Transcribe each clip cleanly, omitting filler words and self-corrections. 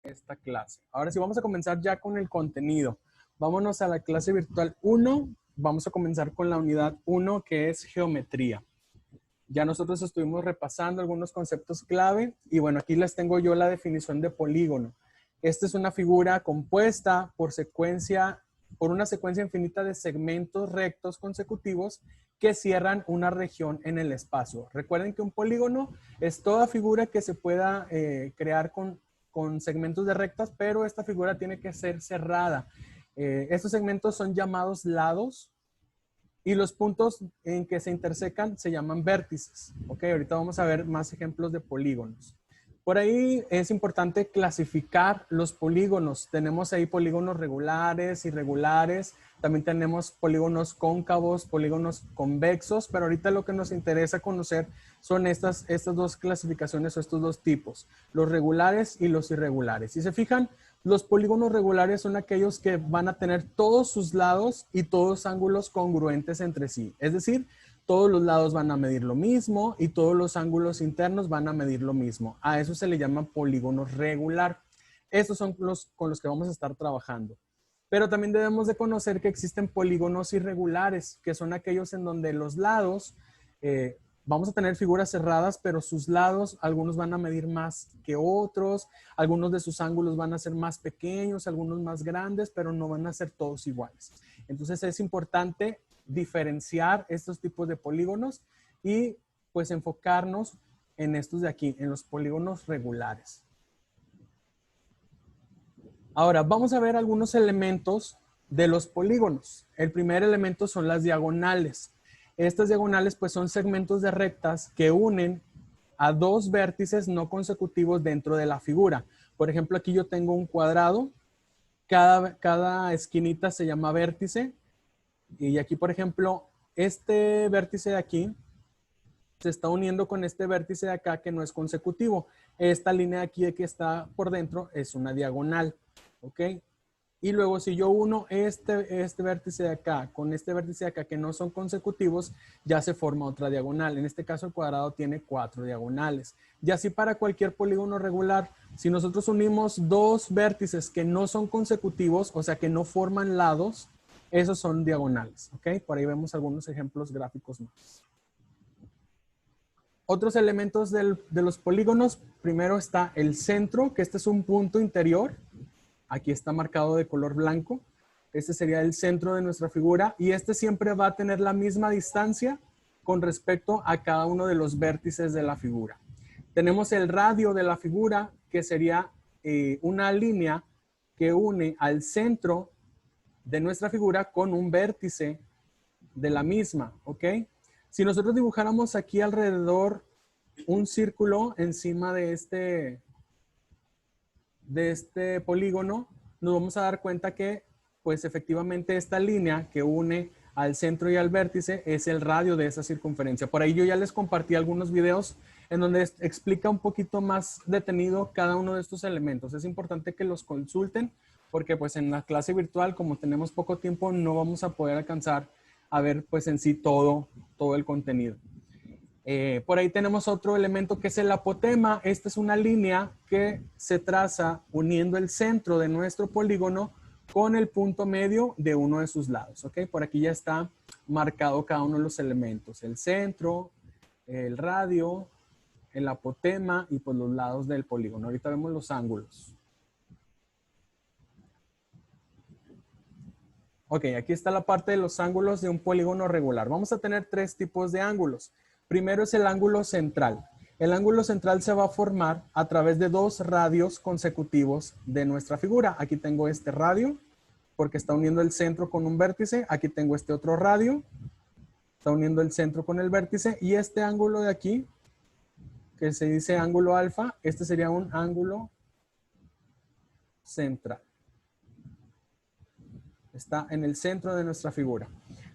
esta clase. Ahora sí, vamos a comenzar ya con el contenido. Vámonos a la clase virtual 1. Vamos a comenzar con la unidad 1, que es geometría. Ya nosotros estuvimos repasando algunos conceptos clave y bueno, aquí les tengo yo la definición de polígono. Esta es una figura compuesta por una secuencia infinita de segmentos rectos consecutivos que cierran una región en el espacio. Recuerden que un polígono es toda figura que se pueda crear con segmentos de rectas, pero esta figura tiene que ser cerrada. Estos segmentos son llamados lados y los puntos en que se intersecan se llaman vértices. Ok, ahorita vamos a ver más ejemplos de polígonos. Por ahí es importante clasificar los polígonos. Tenemos ahí polígonos regulares, irregulares. También tenemos polígonos cóncavos, polígonos convexos. Pero ahorita lo que nos interesa conocer son estas dos clasificaciones o estos dos tipos. Los regulares y los irregulares. Si se fijan, los polígonos regulares son aquellos que van a tener todos sus lados y todos ángulos congruentes entre sí. Es decir, todos los lados van a medir lo mismo y todos los ángulos internos van a medir lo mismo. A eso se le llama polígono regular. Estos son los con los que vamos a estar trabajando. Pero también debemos de conocer que existen polígonos irregulares, que son aquellos en donde los lados, vamos a tener figuras cerradas, pero sus lados, algunos van a medir más que otros, algunos de sus ángulos van a ser más pequeños, algunos más grandes, pero no van a ser todos iguales. Entonces es importante diferenciar estos tipos de polígonos y pues enfocarnos en estos de aquí, en los polígonos regulares. Ahora, vamos a ver algunos elementos de los polígonos. El primer elemento son las diagonales. Estas diagonales pues son segmentos de rectas que unen a dos vértices no consecutivos dentro de la figura. Por ejemplo, aquí yo tengo un cuadrado. Cada esquinita se llama vértice. Y aquí, por ejemplo, este vértice de aquí se está uniendo con este vértice de acá que no es consecutivo. Esta línea de aquí que está por dentro es una diagonal. ¿Ok? Y luego si yo uno este vértice de acá con este vértice de acá que no son consecutivos, ya se forma otra diagonal. En este caso el cuadrado tiene 4 diagonales. Y así para cualquier polígono regular, si nosotros unimos dos vértices que no son consecutivos, o sea que no forman lados, esos son diagonales. ¿Ok? Por ahí vemos algunos ejemplos gráficos más. Otros elementos de los polígonos, primero está el centro, que este es un punto interior. Aquí está marcado de color blanco. Este sería el centro de nuestra figura y este siempre va a tener la misma distancia con respecto a cada uno de los vértices de la figura. Tenemos el radio de la figura, que sería una línea que une al centro de nuestra figura con un vértice de la misma, ¿ok? Si nosotros dibujáramos aquí alrededor un círculo encima de este polígono, nos vamos a dar cuenta que pues efectivamente esta línea que une al centro y al vértice es el radio de esa circunferencia. Por ahí yo ya les compartí algunos videos en donde explica un poquito más detenido cada uno de estos elementos. Es importante que los consulten porque pues en la clase virtual, como tenemos poco tiempo, no vamos a poder alcanzar a ver pues en sí todo el contenido. Por ahí tenemos otro elemento que es el apotema. Esta es una línea que se traza uniendo el centro de nuestro polígono con el punto medio de uno de sus lados. ¿Ok? Por aquí ya está marcado cada uno de los elementos. El centro, el radio, el apotema y pues los lados del polígono. Ahorita vemos los ángulos. Ok, aquí está la parte de los ángulos de un polígono regular. Vamos a tener tres tipos de ángulos. Primero es el ángulo central. El ángulo central se va a formar a través de dos radios consecutivos de nuestra figura. Aquí tengo este radio, porque está uniendo el centro con un vértice. Aquí tengo este otro radio, está uniendo el centro con el vértice. Y este ángulo de aquí, que se dice ángulo alfa, este sería un ángulo central. Está en el centro de nuestra figura.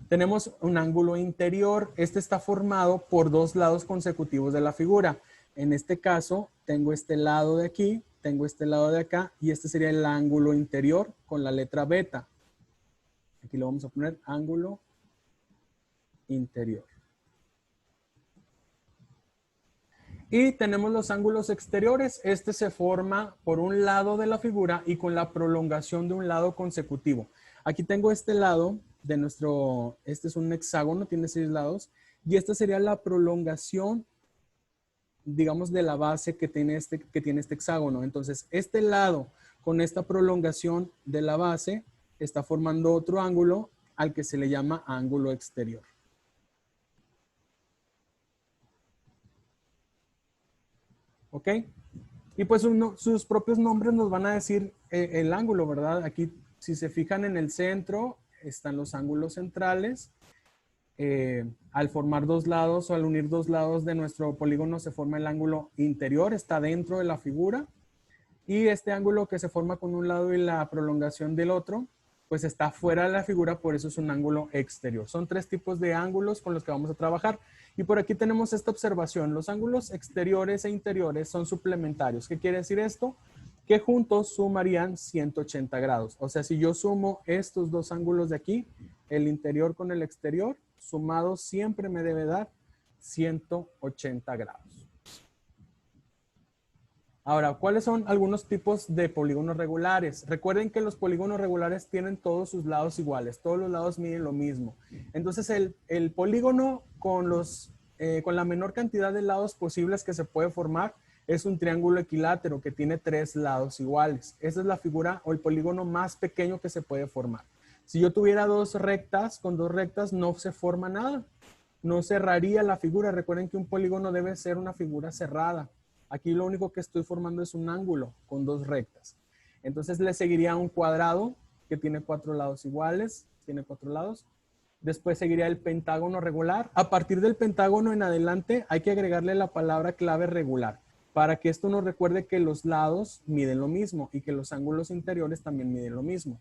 Tenemos un ángulo interior. Este está formado por dos lados consecutivos de la figura. En este caso, tengo este lado de aquí, tengo este lado de acá, y este sería el ángulo interior con la letra beta. Aquí lo vamos a poner ángulo interior. Y tenemos los ángulos exteriores. Este se forma por un lado de la figura y con la prolongación de un lado consecutivo. Aquí tengo este lado de nuestro, este es un hexágono, tiene 6 lados. Y esta sería la prolongación, digamos, de la base que tiene este hexágono. Entonces, este lado con esta prolongación de la base está formando otro ángulo al que se le llama ángulo exterior. ¿Ok? Y pues sus propios nombres nos van a decir el ángulo, ¿verdad? Aquí, si se fijan en el centro, están los ángulos centrales. Al formar dos lados o al unir dos lados de nuestro polígono se forma el ángulo interior, está dentro de la figura. Y este ángulo que se forma con un lado y la prolongación del otro, pues está fuera de la figura, por eso es un ángulo exterior. Son 3 tipos de ángulos con los que vamos a trabajar. Y por aquí tenemos esta observación. Los ángulos exteriores e interiores son suplementarios. ¿Qué quiere decir esto? Que juntos sumarían 180 grados. O sea, si yo sumo estos dos ángulos de aquí, el interior con el exterior, sumado siempre me debe dar 180 grados. Ahora, ¿cuáles son algunos tipos de polígonos regulares? Recuerden que los polígonos regulares tienen todos sus lados iguales, todos los lados miden lo mismo. Entonces, el polígono con la menor cantidad de lados posibles que se puede formar es un triángulo equilátero que tiene 3 lados iguales. Esa es la figura o el polígono más pequeño que se puede formar. Si yo tuviera 2 rectas, con 2 rectas no se forma nada. No cerraría la figura. Recuerden que un polígono debe ser una figura cerrada. Aquí lo único que estoy formando es un ángulo con 2 rectas. Entonces le seguiría un cuadrado que tiene 4 lados iguales, tiene 4 lados. Después seguiría el pentágono regular. A partir del pentágono en adelante hay que agregarle la palabra clave regular para que esto nos recuerde que los lados miden lo mismo y que los ángulos interiores también miden lo mismo.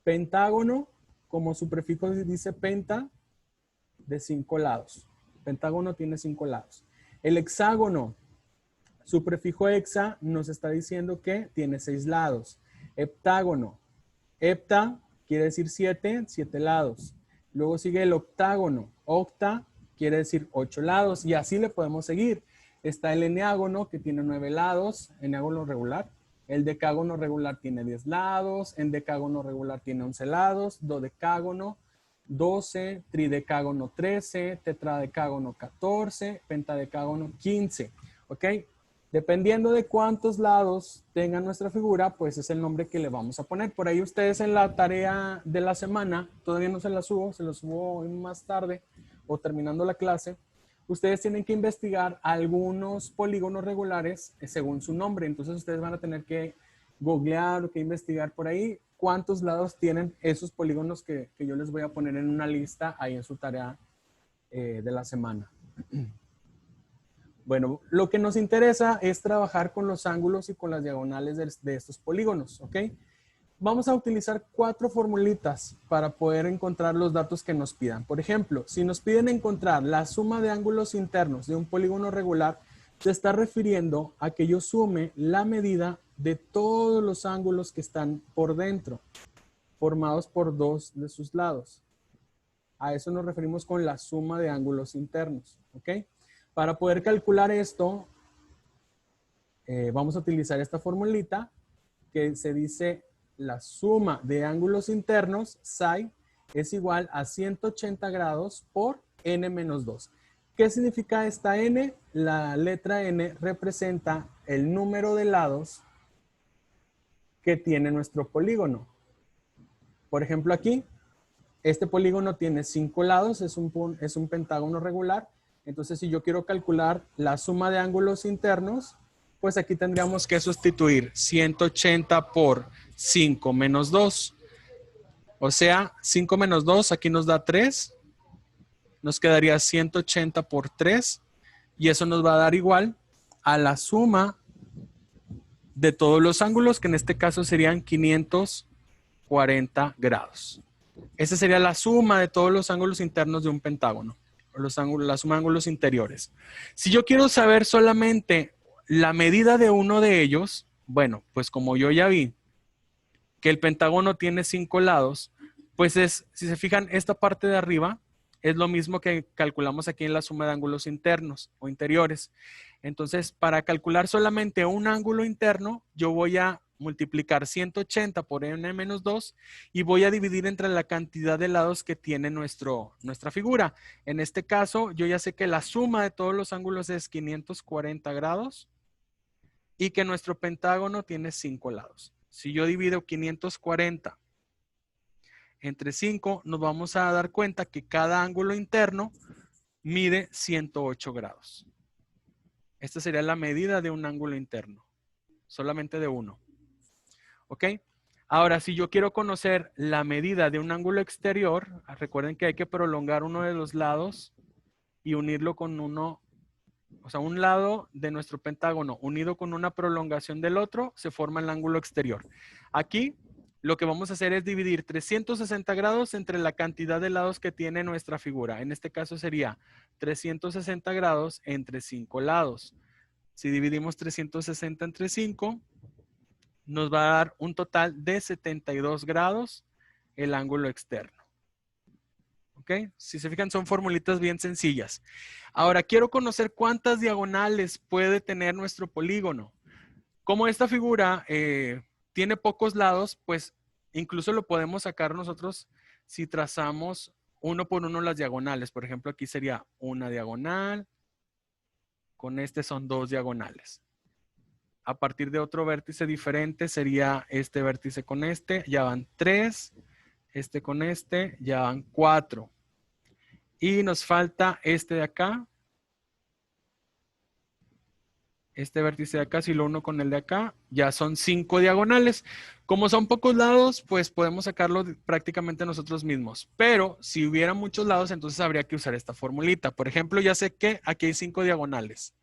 Pentágono, como su prefijo dice penta, de 5 lados. Pentágono tiene 5 lados. El hexágono, su prefijo hexa nos está diciendo que tiene 6 lados. Heptágono. Hepta quiere decir 7, 7 lados. Luego sigue el octágono. Octa quiere decir 8 lados. Y así le podemos seguir. Está el eneágono que tiene 9 lados. Eneágono regular. El decágono regular tiene 10 lados. El decágono regular tiene 11 lados. Dodecágono 12. Tridecágono 13. Tetradecágono 14. Pentadecágono 15. ¿Ok? Dependiendo de cuántos lados tenga nuestra figura, pues es el nombre que le vamos a poner. Por ahí ustedes en la tarea de la semana, todavía no se la subo, se la subo hoy más tarde o terminando la clase. Ustedes tienen que investigar algunos polígonos regulares según su nombre. Entonces ustedes van a tener que googlear o que investigar por ahí cuántos lados tienen esos polígonos que yo les voy a poner en una lista ahí en su tarea de la semana. Bueno, lo que nos interesa es trabajar con los ángulos y con las diagonales de estos polígonos, ¿ok? Vamos a utilizar 4 formulitas para poder encontrar los datos que nos pidan. Por ejemplo, si nos piden encontrar la suma de ángulos internos de un polígono regular, se está refiriendo a que yo sume la medida de todos los ángulos que están por dentro, formados por 2 de sus lados. A eso nos referimos con la suma de ángulos internos, ¿ok? Para poder calcular esto, vamos a utilizar esta formulita que se dice la suma de ángulos internos, psi, es igual a 180 grados por n menos 2. ¿Qué significa esta n? La letra n representa el número de lados que tiene nuestro polígono. Por ejemplo, aquí, este polígono tiene 5 lados, es un pentágono regular. Entonces, si yo quiero calcular la suma de ángulos internos, pues aquí tendríamos que sustituir 180 por 5 menos 2. O sea, 5 menos 2, aquí nos da 3. Nos quedaría 180 por 3. Y eso nos va a dar igual a la suma de todos los ángulos, que en este caso serían 540 grados. Esa sería la suma de todos los ángulos internos de un pentágono. La suma de ángulos interiores. Si yo quiero saber solamente la medida de uno de ellos, bueno, pues como yo ya vi que el pentágono tiene 5 lados, pues si se fijan, esta parte de arriba es lo mismo que calculamos aquí en la suma de ángulos internos o interiores. Entonces, para calcular solamente un ángulo interno, yo voy a multiplicar 180 por n-2 y voy a dividir entre la cantidad de lados que tiene nuestra figura. En este caso, yo ya sé que la suma de todos los ángulos es 540 grados y que nuestro pentágono tiene 5 lados. Si yo divido 540 entre 5, nos vamos a dar cuenta que cada ángulo interno mide 108 grados. Esta sería la medida de un ángulo interno, solamente de uno. ¿Ok? Ahora, si yo quiero conocer la medida de un ángulo exterior, recuerden que hay que prolongar uno de los lados y unirlo con uno, o sea, un lado de nuestro pentágono unido con una prolongación del otro, se forma el ángulo exterior. Aquí, lo que vamos a hacer es dividir 360 grados entre la cantidad de lados que tiene nuestra figura. En este caso sería 360 grados entre 5 lados. Si dividimos 360 entre 5, nos va a dar un total de 72 grados el ángulo externo. ¿Ok? Si se fijan, son formulitas bien sencillas. Ahora, quiero conocer cuántas diagonales puede tener nuestro polígono. Como esta figura tiene pocos lados, pues incluso lo podemos sacar nosotros si trazamos uno por uno las diagonales. Por ejemplo, aquí sería una diagonal. Con este son 2 diagonales. A partir de otro vértice diferente sería este vértice con este, ya van 3, este con este, ya van 4. Y nos falta este de acá, este vértice de acá, si lo uno con el de acá, ya son 5 diagonales. Como son pocos lados, pues podemos sacarlo prácticamente nosotros mismos. Pero si hubiera muchos lados, entonces habría que usar esta formulita. Por ejemplo, ya sé que aquí hay 5 diagonales.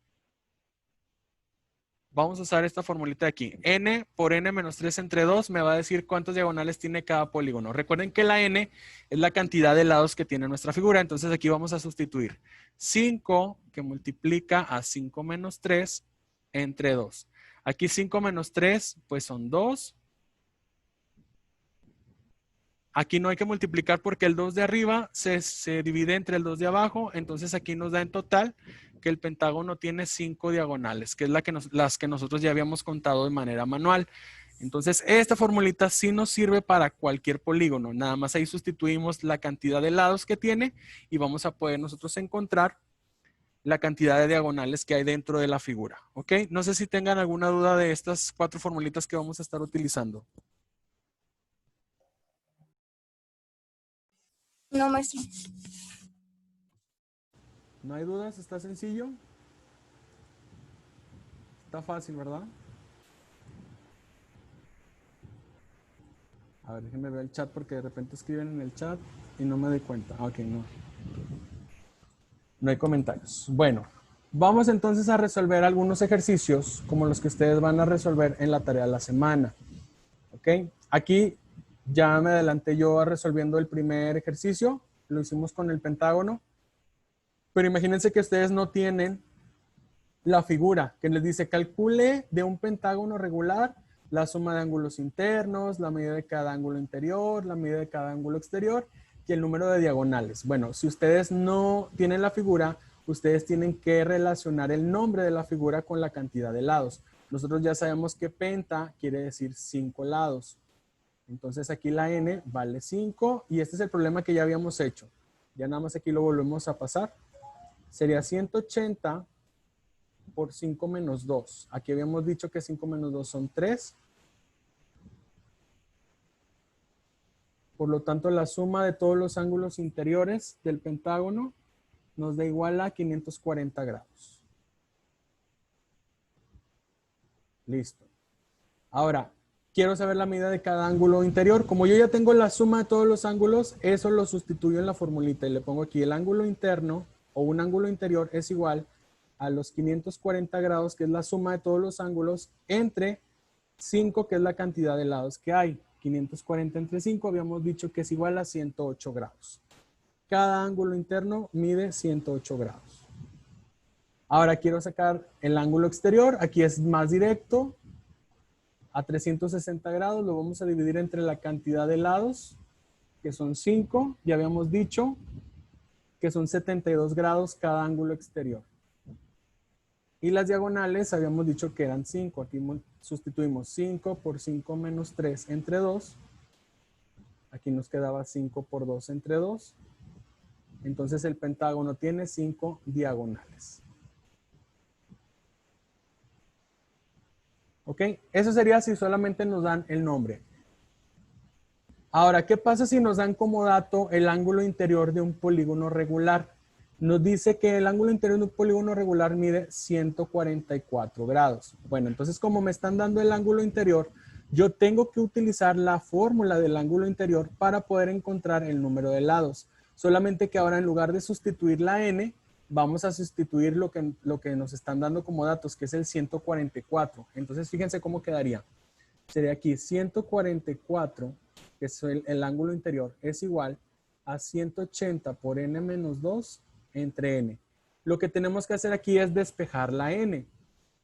Vamos a usar esta formulita de aquí. N por n menos 3 entre 2 me va a decir cuántas diagonales tiene cada polígono. Recuerden que la n es la cantidad de lados que tiene nuestra figura. Entonces aquí vamos a sustituir 5 que multiplica a 5 menos 3 entre 2. Aquí 5 menos 3 pues son 2. Aquí no hay que multiplicar porque el 2 de arriba se divide entre el 2 de abajo. Entonces aquí nos da en total que el pentágono tiene 5 diagonales, que es las que nosotros ya habíamos contado de manera manual. Entonces esta formulita sí nos sirve para cualquier polígono. Nada más ahí sustituimos la cantidad de lados que tiene y vamos a poder nosotros encontrar la cantidad de diagonales que hay dentro de la figura. ¿Ok? No sé si tengan alguna duda de estas 4 formulitas que vamos a estar utilizando. No, maestro. ¿No hay dudas? ¿Está sencillo? Está fácil, ¿verdad? A ver, déjenme ver el chat porque de repente escriben en el chat y no me doy cuenta. Ok, no. No hay comentarios. Bueno, vamos entonces a resolver algunos ejercicios como los que ustedes van a resolver en la tarea de la semana. Ok, aquí ya me adelanté yo resolviendo el primer ejercicio. Lo hicimos con el pentágono. Pero imagínense que ustedes no tienen la figura que les dice calcule de un pentágono regular la suma de ángulos internos, la medida de cada ángulo interior, la medida de cada ángulo exterior y el número de diagonales. Bueno, si ustedes no tienen la figura, ustedes tienen que relacionar el nombre de la figura con la cantidad de lados. Nosotros ya sabemos que penta quiere decir 5 lados. Entonces aquí la n vale 5 y este es el problema que ya habíamos hecho. Ya nada más aquí lo volvemos a pasar. Sería 180 por 5 menos 2. Aquí habíamos dicho que 5 menos 2 son 3. Por lo tanto, la suma de todos los ángulos interiores del pentágono nos da igual a 540 grados. Listo. Ahora, quiero saber la medida de cada ángulo interior. Como yo ya tengo la suma de todos los ángulos, eso lo sustituyo en la formulita y le pongo aquí el ángulo interno o un ángulo interior es igual a los 540 grados, que es la suma de todos los ángulos, entre 5, que es la cantidad de lados que hay. 540 entre 5 habíamos dicho que es igual a 108 grados. Cada ángulo interno mide 108 grados. Ahora quiero sacar el ángulo exterior. Aquí es más directo. A 360 grados lo vamos a dividir entre la cantidad de lados, que son 5. Ya habíamos dicho que son 72 grados cada ángulo exterior. Y las diagonales habíamos dicho que eran 5. Aquí sustituimos 5 por 5 menos 3 entre 2. Aquí nos quedaba 5 por 2 entre 2. Entonces el pentágono tiene 5 diagonales. ¿Ok? Eso sería si solamente nos dan el nombre. Ahora, ¿qué pasa si nos dan como dato el ángulo interior de un polígono regular? Nos dice que el ángulo interior de un polígono regular mide 144 grados. Bueno, entonces como me están dando el ángulo interior, yo tengo que utilizar la fórmula del ángulo interior para poder encontrar el número de lados. Solamente que ahora en lugar de sustituir la n, vamos a sustituir lo que nos están dando como datos, que es el 144. Entonces fíjense cómo quedaría. Sería aquí 144, que es el ángulo interior, es igual a 180 por n menos 2 entre n. Lo que tenemos que hacer aquí es despejar la n.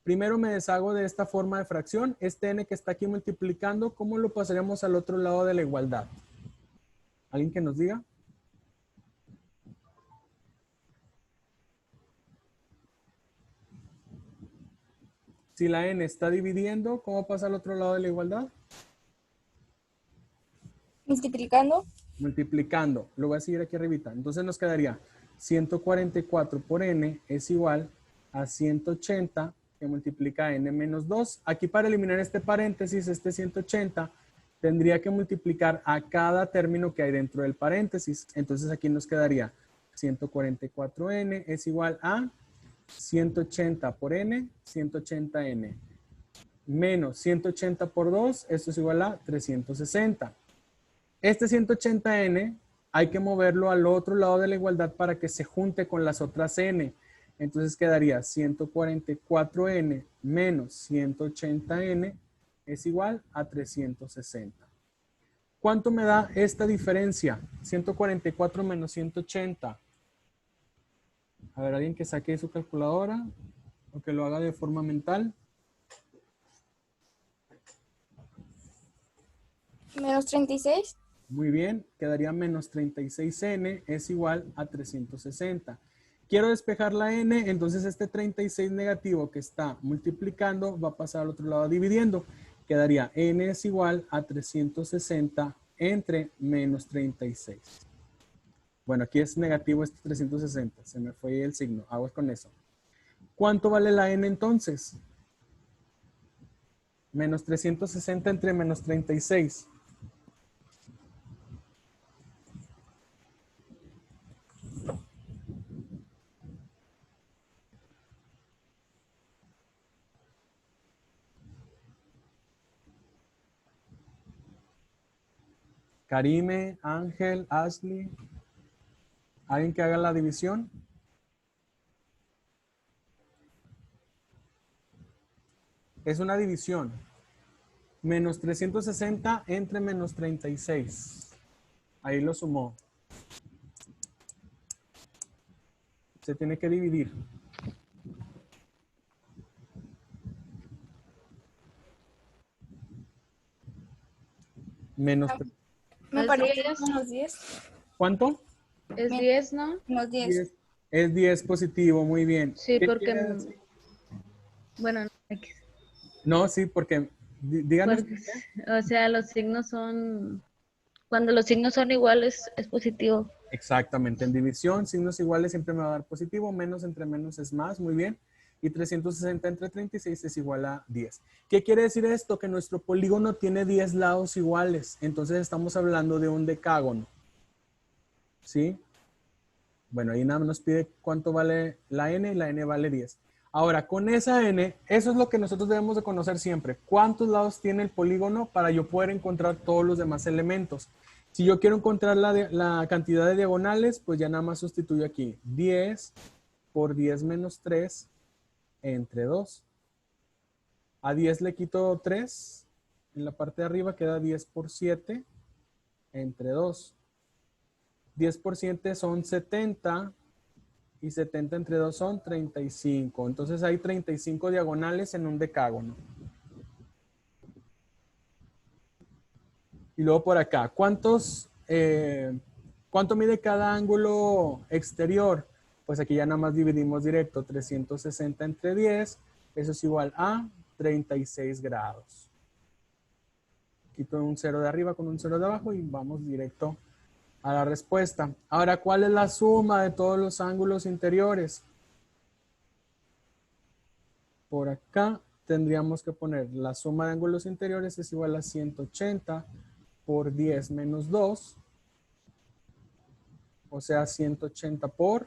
Primero me deshago de esta forma de fracción. Este n que está aquí multiplicando, ¿cómo lo pasaríamos al otro lado de la igualdad? ¿Alguien que nos diga? Si la n está dividiendo, ¿cómo pasa al otro lado de la igualdad? Multiplicando. Multiplicando. Lo voy a seguir aquí arribita. Entonces nos quedaría 144 por n es igual a 180 que multiplica n menos 2. Aquí para eliminar este paréntesis, este 180, tendría que multiplicar a cada término que hay dentro del paréntesis. Entonces aquí nos quedaría 144n es igual a 180 por n, 180n, menos 180 por 2, esto es igual a 360. Este 180n hay que moverlo al otro lado de la igualdad para que se junte con las otras n. Entonces quedaría 144n menos 180n es igual a 360. ¿Cuánto me da esta diferencia? 144 menos 180. A ver, alguien que saque su calculadora o que lo haga de forma mental. Menos 36. Muy bien, quedaría menos 36n es igual a 360. Quiero despejar la n, entonces este 36 negativo que está multiplicando va a pasar al otro lado dividiendo. Quedaría n es igual a 360 entre menos 36. Bueno, aquí es negativo este 360, se me fue el signo, aguas con eso. ¿Cuánto vale la n entonces? Menos 360 entre menos 36. Karime, Ángel, Ashley. ¿Alguien que haga la división? Es una división. Menos 360 entre menos 36. Ahí lo sumó. Se tiene que dividir. Menos. Me ¿Es parece 10? menos 10. ¿Cuánto? Es 10, ¿no? Menos 10. Es 10 positivo, muy bien. Sí, ¿Qué porque, quiere decir? bueno, X. No, sí, porque, díganos. Porque, o sea, los signos son, cuando los signos son iguales, es positivo. Exactamente, en división, signos iguales siempre me va a dar positivo, menos entre menos es más, muy bien. Y 360 entre 36 es igual a 10. ¿Qué quiere decir esto? Que nuestro polígono tiene 10 lados iguales. Entonces estamos hablando de un decágono. ¿Sí? Bueno, ahí nada más nos pide cuánto vale la n y la n vale 10. Ahora, con esa n, eso es lo que nosotros debemos de conocer siempre. ¿Cuántos lados tiene el polígono para yo poder encontrar todos los demás elementos? Si yo quiero encontrar la cantidad de diagonales, pues ya nada más sustituyo aquí 10 por 10 menos 3 entre 2. A 10 le quito 3. En la parte de arriba queda 10 por 7 entre 2. 10 por 7 son 70 y 70 entre 2 son 35. Entonces hay 35 diagonales en un decágono. Y luego por acá, ¿cuántos ¿Cuánto mide cada ángulo exterior? Pues aquí ya nada más dividimos directo, 360 entre 10, eso es igual a 36 grados. Quito un 0 de arriba con un 0 de abajo y vamos directo a la respuesta. Ahora, ¿cuál es la suma de todos los ángulos interiores? Por acá tendríamos que poner la suma de ángulos interiores es igual a 180 por 10 menos 2. O sea, 180 por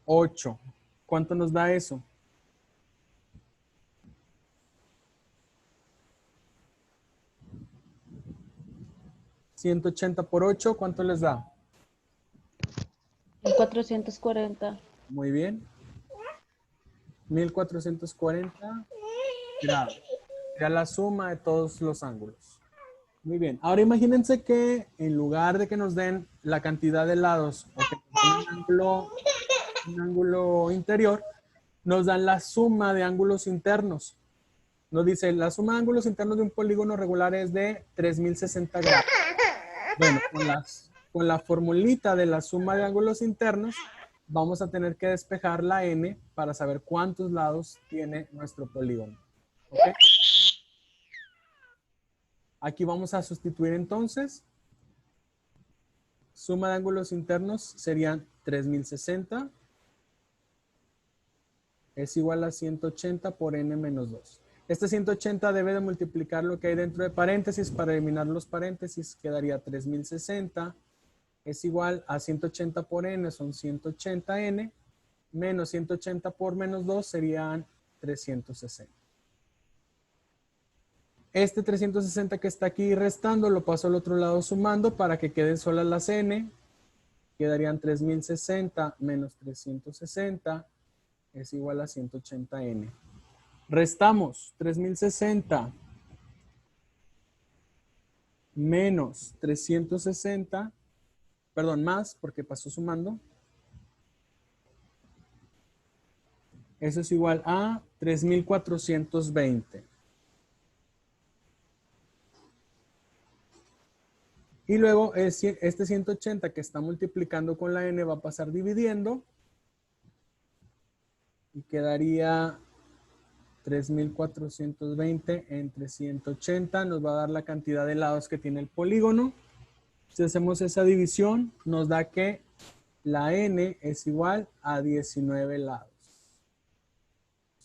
8. ¿Cuánto nos da eso? ¿180 por 8? ¿Cuánto les da? 440. Muy bien. 1440 grados. Ya la suma de todos los ángulos. Muy bien. Ahora imagínense que en lugar de que nos den la cantidad de lados o que nos den un ángulo interior, nos dan la suma de ángulos internos. Nos dice, la suma de ángulos internos de un polígono regular es de 3060 grados. Bueno, con la formulita de la suma de ángulos internos, vamos a tener que despejar la n para saber cuántos lados tiene nuestro polígono. ¿Ok? Aquí vamos a sustituir entonces. Suma de ángulos internos serían 3060. Es igual a 180 por n menos 2. Este 180 debe de multiplicar lo que hay dentro de paréntesis. Para eliminar los paréntesis quedaría 3060. Es igual a 180 por n, son 180n. Menos 180 por menos 2 serían 360. Este 360 que está aquí restando lo paso al otro lado sumando para que queden solas las n. Quedarían 3060 menos 360 es igual a 180n. Restamos 3060 menos 360, perdón, más porque pasó sumando. Eso es igual a 3420. Y luego este 180 que está multiplicando con la n va a pasar dividiendo. Y quedaría 3420 entre 180. Nos va a dar la cantidad de lados que tiene el polígono. Si hacemos esa división, nos da que la n es igual a 19 lados.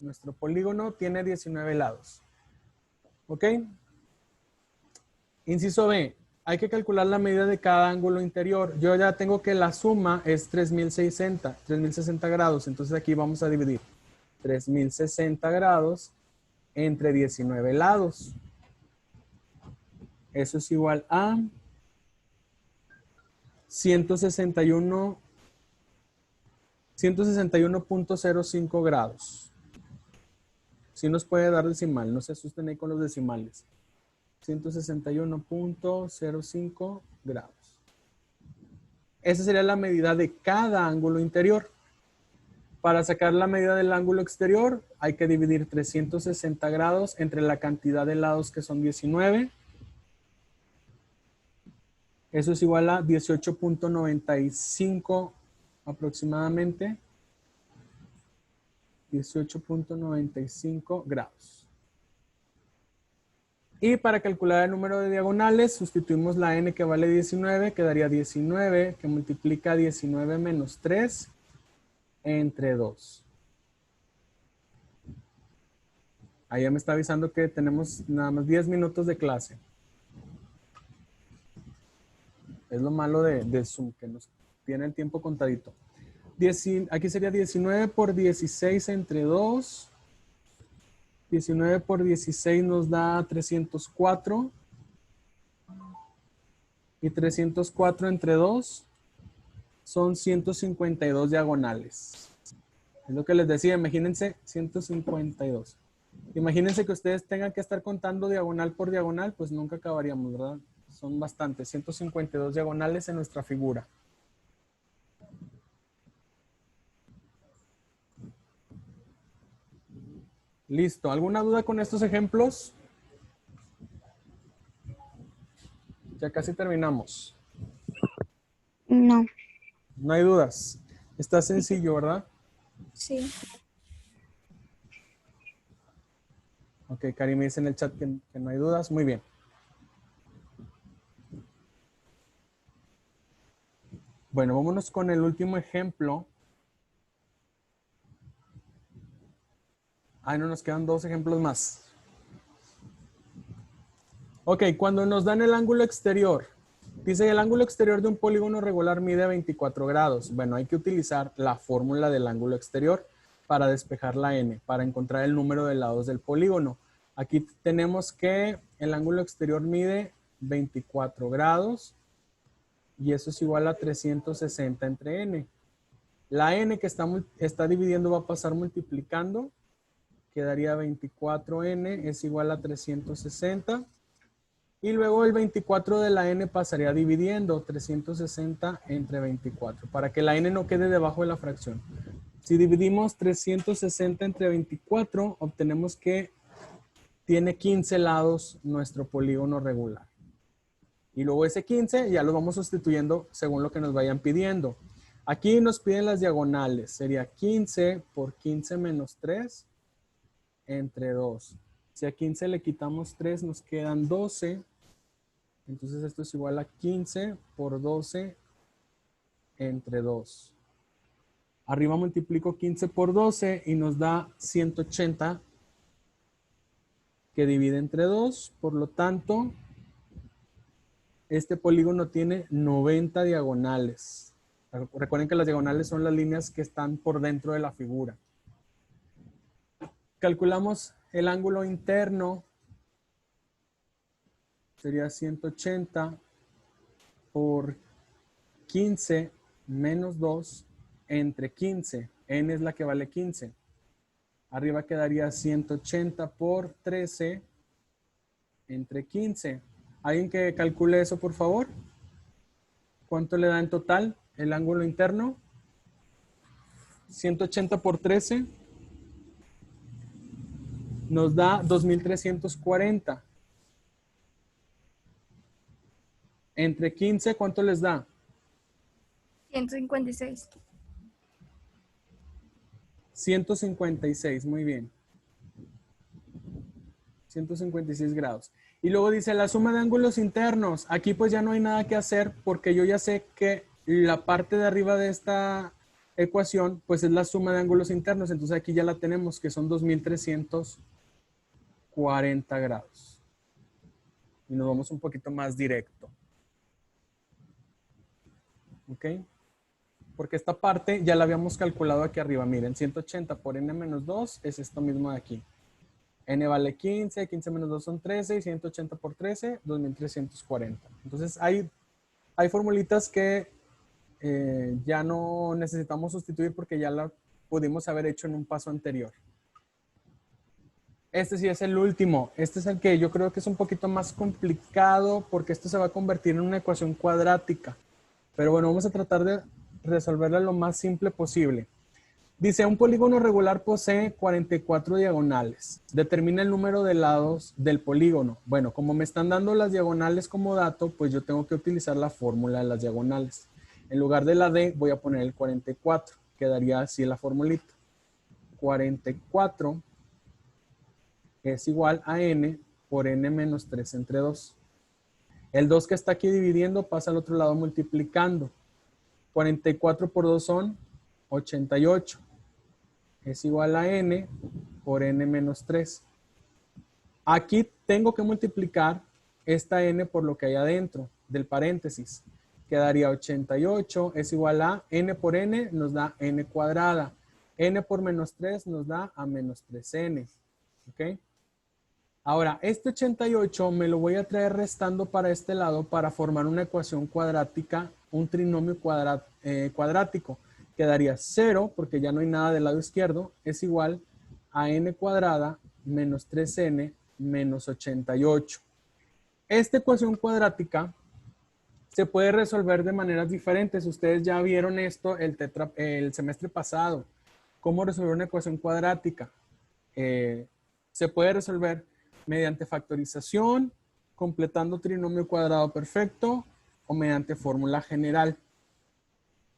Nuestro polígono tiene 19 lados. ¿Ok? Inciso B. Hay que calcular la medida de cada ángulo interior. Yo ya tengo que la suma es 3060 grados. Entonces aquí vamos a dividir 3060 grados entre 19 lados. Eso es igual a 161.05 grados. Sí nos puede dar decimal, no se asusten ahí con los decimales. 161.05 grados. Esa sería la medida de cada ángulo interior. Para sacar la medida del ángulo exterior, hay que dividir 360 grados entre la cantidad de lados que son 19. Eso es igual a 18.95 aproximadamente. 18.95 grados. Y para calcular el número de diagonales, sustituimos la n que vale 19, quedaría 19 que multiplica 19 menos 3 entre 2. Ahí ya me está avisando que tenemos nada más 10 minutos de clase. Es lo malo de Zoom, que nos tiene el tiempo contadito. Aquí sería 19 por 16 entre 2. 19 por 16 nos da 304. Y 304 entre 2 son 152 diagonales. Es lo que les decía, imagínense 152. Imagínense que ustedes tengan que estar contando diagonal por diagonal, pues nunca acabaríamos, ¿verdad? Son bastantes, 152 diagonales en nuestra figura. Listo. ¿Alguna duda con estos ejemplos? Ya casi terminamos. No. No hay dudas. Está sencillo, ¿verdad? Sí. Ok, Cari me dice en el chat que no hay dudas. Muy bien. Bueno, vámonos con el último ejemplo. Ay, no, nos quedan 2 ejemplos más. Ok, cuando nos dan el ángulo exterior, dice el ángulo exterior de un polígono regular mide 24 grados. Bueno, hay que utilizar la fórmula del ángulo exterior para despejar la n, para encontrar el número de lados del polígono. Aquí tenemos que el ángulo exterior mide 24 grados y eso es igual a 360 entre n. La n que está dividiendo va a pasar multiplicando, quedaría 24n es igual a 360. Y luego el 24 de la n pasaría dividiendo 360 entre 24, para que la n no quede debajo de la fracción. Si dividimos 360 entre 24, obtenemos que tiene 15 lados nuestro polígono regular. Y luego ese 15 ya lo vamos sustituyendo según lo que nos vayan pidiendo. Aquí nos piden las diagonales. Sería 15 por 15 menos 3 entre 2. Si a 15 le quitamos 3, nos quedan 12. Entonces esto es igual a 15 por 12 entre 2. Arriba multiplico 15 por 12 y nos da 180 que divide entre 2. Por lo tanto, este polígono tiene 90 diagonales. Recuerden que las diagonales son las líneas que están por dentro de la figura. Calculamos el ángulo interno. Sería 180 por 15 menos 2 entre 15. N es la que vale 15. Arriba quedaría 180 por 13 entre 15. ¿Alguien que calcule eso, por favor? ¿Cuánto le da en total el ángulo interno? 180 por 13 nos da 2340. Entre 15, ¿cuánto les da? 156. 156, muy bien. 156 grados. Y luego dice la suma de ángulos internos. Aquí pues ya no hay nada que hacer porque yo ya sé que la parte de arriba de esta ecuación pues es la suma de ángulos internos. Entonces aquí ya la tenemos que son 2340 grados. Y nos vamos un poquito más directo. ¿Ok? Porque esta parte ya la habíamos calculado aquí arriba. Miren, 180 por n menos 2 es esto mismo de aquí. N vale 15, 15 menos 2 son 13, y 180 por 13, 2340. Entonces hay formulitas que ya no necesitamos sustituir porque ya la pudimos haber hecho en un paso anterior. Este sí es el último. Este es el que yo creo que es un poquito más complicado porque esto se va a convertir en una ecuación cuadrática. Pero bueno, vamos a tratar de resolverla lo más simple posible. Dice, un polígono regular posee 44 diagonales. Determina el número de lados del polígono. Bueno, como me están dando las diagonales como dato, pues yo tengo que utilizar la fórmula de las diagonales. En lugar de la D, voy a poner el 44. Quedaría así la formulita. 44 es igual a n por n menos 3 entre 2. El 2 que está aquí dividiendo pasa al otro lado multiplicando. 44 por 2 son 88. Es igual a n por n menos 3. Aquí tengo que multiplicar esta n por lo que hay adentro del paréntesis. Quedaría 88 es igual a n por n nos da n cuadrada. N por menos 3 nos da a menos 3n. ¿Ok? Ahora, este 88 me lo voy a traer restando para este lado para formar una ecuación cuadrática, un trinomio cuadrático. Quedaría 0, porque ya no hay nada del lado izquierdo, es igual a n cuadrada menos 3n menos 88. Esta ecuación cuadrática se puede resolver de maneras diferentes. Ustedes ya vieron esto el semestre pasado. ¿Cómo resolver una ecuación cuadrática? Se puede resolver mediante factorización, completando trinomio cuadrado perfecto o mediante fórmula general.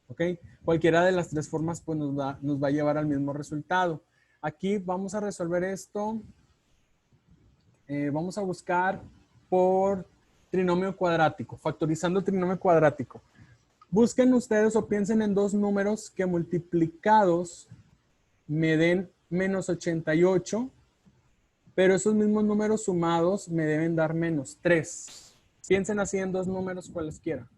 ¿Ok? Cualquiera de las tres formas pues nos va a llevar al mismo resultado. Aquí vamos a resolver esto. Vamos a buscar por trinomio cuadrático, factorizando trinomio cuadrático. Busquen ustedes o piensen en dos números que multiplicados me den menos 88, pero esos mismos números sumados me deben dar menos 3. Piensen así en dos números cualesquiera.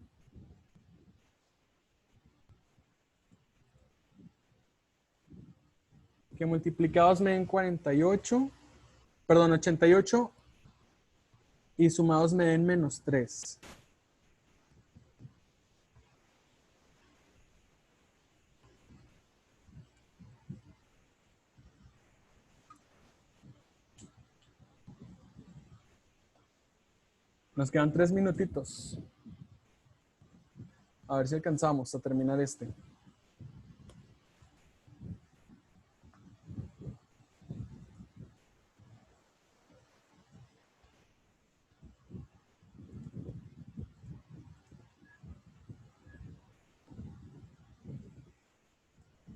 Que multiplicados me den 88 y sumados me den menos 3. Nos quedan 3 minutitos. A ver si alcanzamos a terminar este.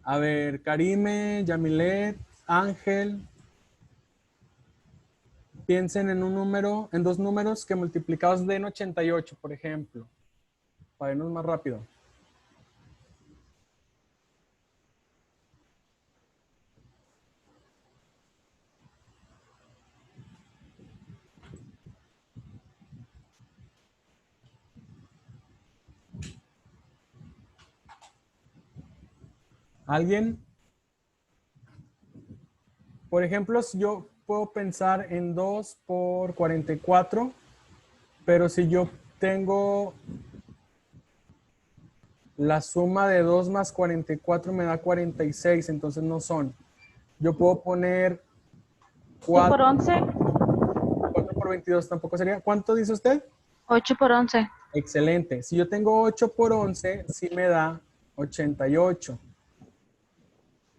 A ver, Karime, Yamilet, Ángel. Piensen en un número, en dos números que multiplicados den 88, por ejemplo. Para irnos más rápido. ¿Alguien? Por ejemplo, si yo puedo pensar en 2 por 44, pero si yo tengo la suma de 2 más 44 me da 46, entonces no son. Yo puedo poner 8 por 11. 4 por 22 tampoco sería. ¿Cuánto dice usted? 8 por 11. Excelente. Si yo tengo 8 por 11, sí me da 88.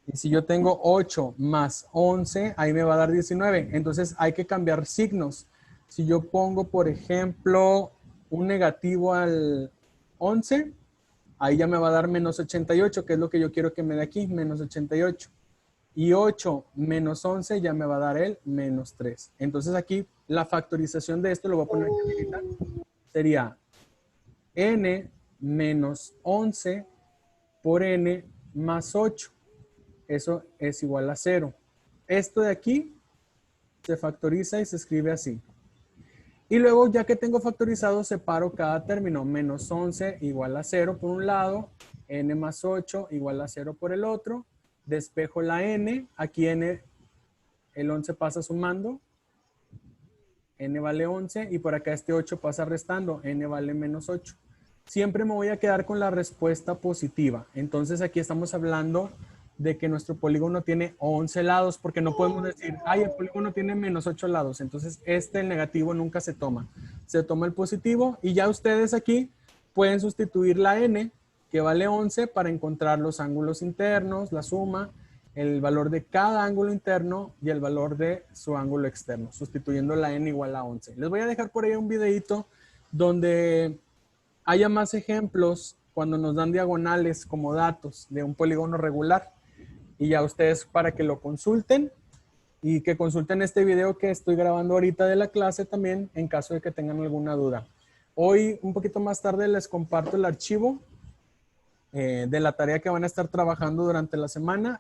Y si yo tengo 8 más 11, ahí me va a dar 19. Entonces hay que cambiar signos. Si yo pongo, por ejemplo, un negativo al 11, ahí ya me va a dar menos 88, que es lo que yo quiero que me dé aquí, menos 88. Y 8 menos 11 ya me va a dar el menos 3. Entonces aquí la factorización de esto, lo voy a poner aquí ahorita, sería n menos 11 por n más 8. Eso es igual a 0. Esto de aquí se factoriza y se escribe así. Y luego, ya que tengo factorizado, separo cada término. Menos 11 igual a 0 por un lado, n más 8 igual a 0 por el otro. Despejo la n. Aquí n, el 11 pasa sumando. N vale 11 y por acá este 8 pasa restando. N vale menos 8. Siempre me voy a quedar con la respuesta positiva. Entonces aquí estamos hablando de que nuestro polígono tiene 11 lados, porque no podemos decir, ay, el polígono tiene menos 8 lados. Entonces el negativo nunca se toma. Se toma el positivo y ya ustedes aquí pueden sustituir la n, que vale 11, para encontrar los ángulos internos, la suma, el valor de cada ángulo interno y el valor de su ángulo externo, sustituyendo la n igual a 11. Les voy a dejar por ahí un videito donde haya más ejemplos cuando nos dan diagonales como datos de un polígono regular. Y ya ustedes para que lo consulten y que consulten este video que estoy grabando ahorita de la clase también en caso de que tengan alguna duda. Hoy, un poquito más tarde, les comparto el archivo de la tarea que van a estar trabajando durante la semana.